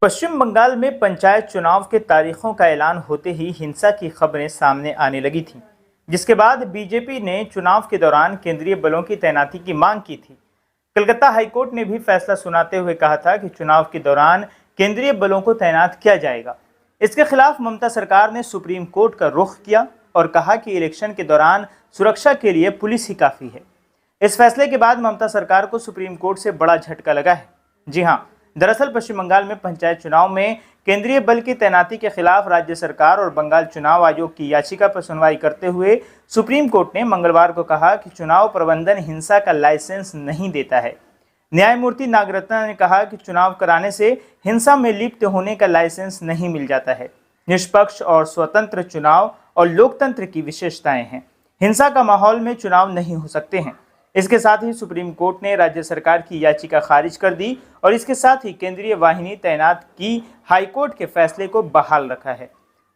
पश्चिम बंगाल में पंचायत चुनाव के तारीखों का ऐलान होते ही हिंसा की खबरें सामने आने लगी थीं, जिसके बाद बीजेपी ने चुनाव के दौरान केंद्रीय बलों की तैनाती की मांग की थी। कलकत्ता हाईकोर्ट ने भी फैसला सुनाते हुए कहा था कि चुनाव के दौरान केंद्रीय बलों को तैनात किया जाएगा। इसके खिलाफ ममता सरकार ने सुप्रीम कोर्ट का रुख किया और कहा कि इलेक्शन के दौरान सुरक्षा के लिए पुलिस ही काफ़ी है। इस फैसले के बाद ममता सरकार को सुप्रीम कोर्ट से बड़ा झटका लगा है। जी हाँ, दरअसल पश्चिम बंगाल में पंचायत चुनाव में केंद्रीय बल की तैनाती के खिलाफ राज्य सरकार और बंगाल चुनाव आयोग की याचिका पर सुनवाई करते हुए सुप्रीम कोर्ट ने मंगलवार को कहा कि चुनाव प्रबंधन हिंसा का लाइसेंस नहीं देता है। न्यायमूर्ति नागरत्ना ने कहा कि चुनाव कराने से हिंसा में लिप्त होने का लाइसेंस नहीं मिल जाता है। निष्पक्ष और स्वतंत्र चुनाव और लोकतंत्र की विशेषताएं हैं। हिंसा का माहौल में चुनाव नहीं हो सकते हैं। इसके साथ ही सुप्रीम कोर्ट ने राज्य सरकार की याचिका खारिज कर दी और इसके साथ ही केंद्रीय वाहिनी तैनात की हाईकोर्ट के फैसले को बहाल रखा है।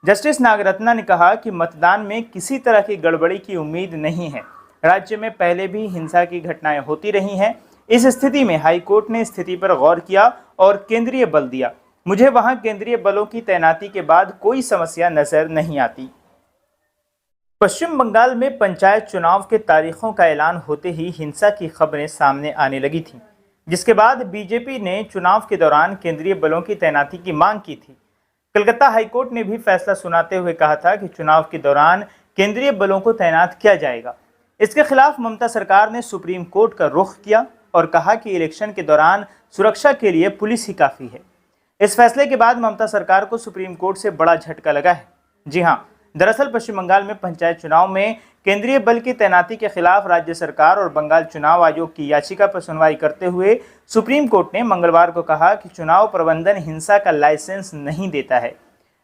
जस्टिस नागरत्ना ने कहा कि मतदान में किसी तरह की गड़बड़ी की उम्मीद नहीं है। राज्य में पहले भी हिंसा की घटनाएं होती रही हैं। इस स्थिति में हाईकोर्ट ने स्थिति पर गौर किया और केंद्रीय बल दिया। मुझे वहां केंद्रीय बलों की तैनाती के बाद कोई समस्या नजर नहीं आती। पश्चिम बंगाल में पंचायत चुनाव के तारीखों का ऐलान होते ही हिंसा की खबरें सामने आने लगी थीं, जिसके बाद बीजेपी ने चुनाव के दौरान केंद्रीय बलों की तैनाती की मांग की थी। कलकत्ता हाईकोर्ट ने भी फैसला सुनाते हुए कहा था कि चुनाव के दौरान केंद्रीय बलों को तैनात किया जाएगा। इसके खिलाफ ममता सरकार ने सुप्रीम कोर्ट का रुख किया और कहा कि इलेक्शन के दौरान सुरक्षा के लिए पुलिस ही काफ़ी है। इस फैसले के बाद ममता सरकार को सुप्रीम कोर्ट से बड़ा झटका लगा है। जी हाँ, दरअसल पश्चिम बंगाल में पंचायत चुनाव में केंद्रीय बल की तैनाती के खिलाफ राज्य सरकार और बंगाल चुनाव आयोग की याचिका पर सुनवाई करते हुए सुप्रीम कोर्ट ने मंगलवार को कहा कि चुनाव प्रबंधन हिंसा का लाइसेंस नहीं देता है।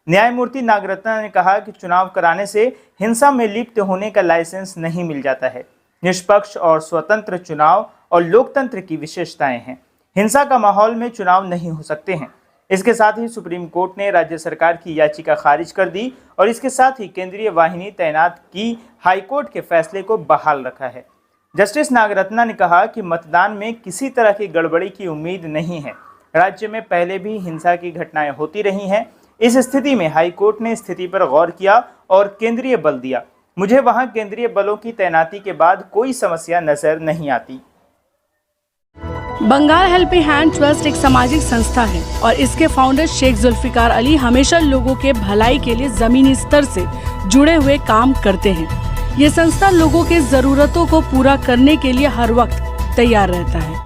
न्यायमूर्ति नागरत्ना ने कहा कि चुनाव कराने से हिंसा में लिप्त होने का लाइसेंस नहीं मिल जाता है। निष्पक्ष और स्वतंत्र चुनाव और लोकतंत्र की विशेषताएं हैं। हिंसा का माहौल में चुनाव नहीं हो सकते हैं। इसके साथ ही सुप्रीम कोर्ट ने राज्य सरकार की याचिका खारिज कर दी और इसके साथ ही केंद्रीय वाहिनी तैनात की हाईकोर्ट के फैसले को बहाल रखा है। जस्टिस नागरत्ना ने कहा कि मतदान में किसी तरह की गड़बड़ी की उम्मीद नहीं है। राज्य में पहले भी हिंसा की घटनाएं होती रही हैं। इस स्थिति में हाईकोर्ट ने स्थिति पर गौर किया और केंद्रीय बल दिया। मुझे वहां केंद्रीय बलों की तैनाती के बाद कोई समस्या नजर नहीं आती। बंगाल हेल्पिंग हैंड ट्रस्ट एक सामाजिक संस्था है और इसके फाउंडर शेख जुल्फिकार अली हमेशा लोगों के भलाई के लिए जमीनी स्तर से जुड़े हुए काम करते हैं। ये संस्था लोगों के जरूरतों को पूरा करने के लिए हर वक्त तैयार रहता है।